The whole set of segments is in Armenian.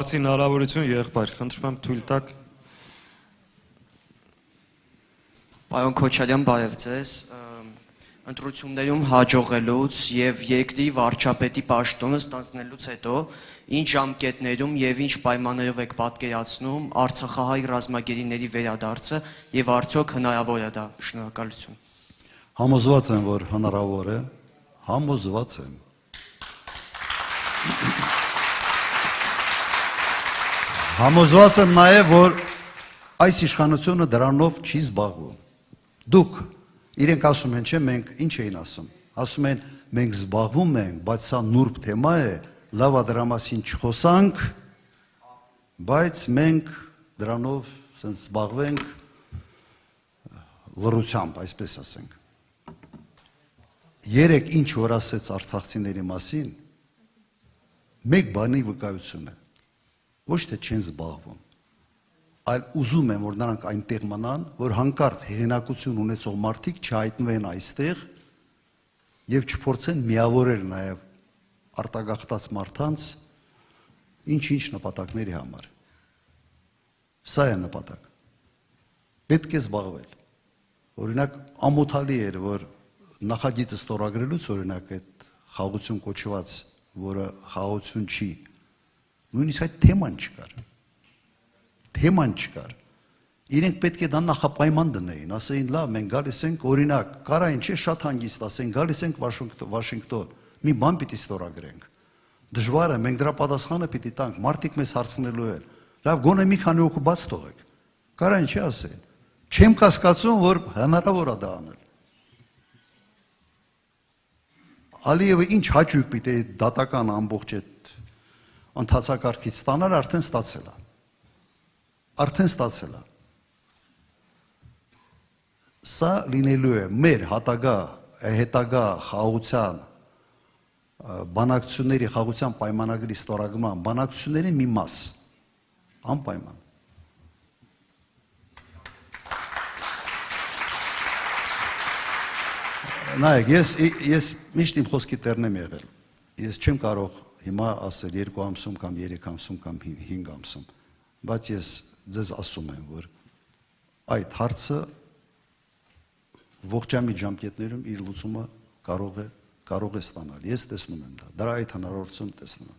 Հնարավորություն եղբայր, խնդրում եմ թույլ տաք։ Պարոն Քոչարյան, բարև ձեզ։ Ընտրություններում հաջողելուց եւ երկրի վարչապետի պաշտոնը ստանձնելուց հետո ինչ ժամկետներում եւ ինչ պայմաններով եք պատկերացնում Արցախահայ ռազմագերիների վերադարձը եւ արդյոք հնարավոր է դա։ Շնորհակալություն։ Համոզված եմ, որ հնարավոր է, համոզված եմ։ Համոզված եմ նաև, որ այս իշխանությունը դրանով չի զբաղվում։ Դուք իրենք ասում են, չէ, մենք ինչ էին ասում։ Ասում են, մենք զբաղվում ենք, բայց սա նուրբ թեմա է, լավ է դրա մասին չխոսանք, բայց մենք դրանով սենց զբաղվենք լռությամբ, այսպես ասենք։ Երեք ինչ որ ասեց արցախցիների մասին, մեկ բանի վկայություն է։ Ոչ թե չեն զբաղվում, այլ ուզում եմ, որ նրանք այնտեղ մնան, որ հանկարծ հեղինակություն ունեցող մարդիկ չհայտնվեն այստեղ եւ չփորձեն միավորել նաեւ արտագաղթած մարդանց ինչ-ինչ նպատակների համար։ Սա է նպատակ։ Պետք է զբաղվել։ Օրինակ ամոթալի էր, որ նախագիծը ստորագրելուց օրինակ այդ խաղաղություն կոչված, որը խաղաղություն չի, նույնիսկ այդ թեման չկար։ Թեման չկար։ Իրենք պետք է դա նախապայման դնեին, ասեին, լավ, մենք գալիս ենք, օրինակ, կարային չէ շատ հանգիստ ասեն, գալիս ենք Վաշինգտոն, մի բան պիտի ստորագրենք։ Դժվար է, մենք դրա պատասխանը պիտի տանք, մարդիկ մեզ հարցնելու են։ Լավ, գոնե մի քանի օգու բաց թողեք։ Կարային չէ ասեն։ Չեմ կասկածում, որ հնարավոր է դա անել։ Ալիևը ինչ հաճույք պիտի դատական ամբողջ այդ ընթացակարգից ստանալ, արդեն ստացել է։ Արդեն ստացել է։ Սա լինելու է մեր հետագա խաղաղության բանակցությունների խաղաղության պայմանագրի ստորագրման բանակցությունների մի մաս, անպայման։ Նայեք, ես միշտ իմ խոսքի տերն եմ եղել։ Ես չեմ կարող հիմա ասել 2 ամսում կամ 3 ամսում կամ 5 ամսում, բայց ես ձեզ ասում եմ, որ այդ հարցը ողջամիտ ժամկետներում իր լուծումը կարող է ստանալ։ Ես տեսնում եմ դա, դրա այդ հնարավորություն տեսնում եմ։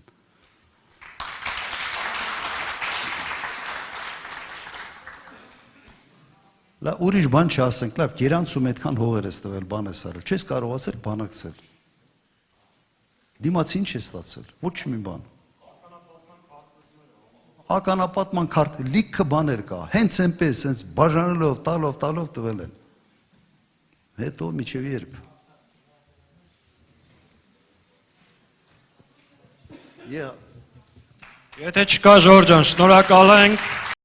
Լավ, ուրիշ բան չասենք, լավ, գերանցում այդքան հողեր ես տվել, բան ես արել, չես կարող ասել բանակցել։ Դիմաց ինչ է ստացել, ոչ մի բան։ Ականապատման քարտ, լիքը բաներ կա, հենց այնպես, հենց բաժանելով, տալով տվել են։ Հետո միջև երբ։ Եթե չկա Ժորժ ջան, շնորհակալ ենք։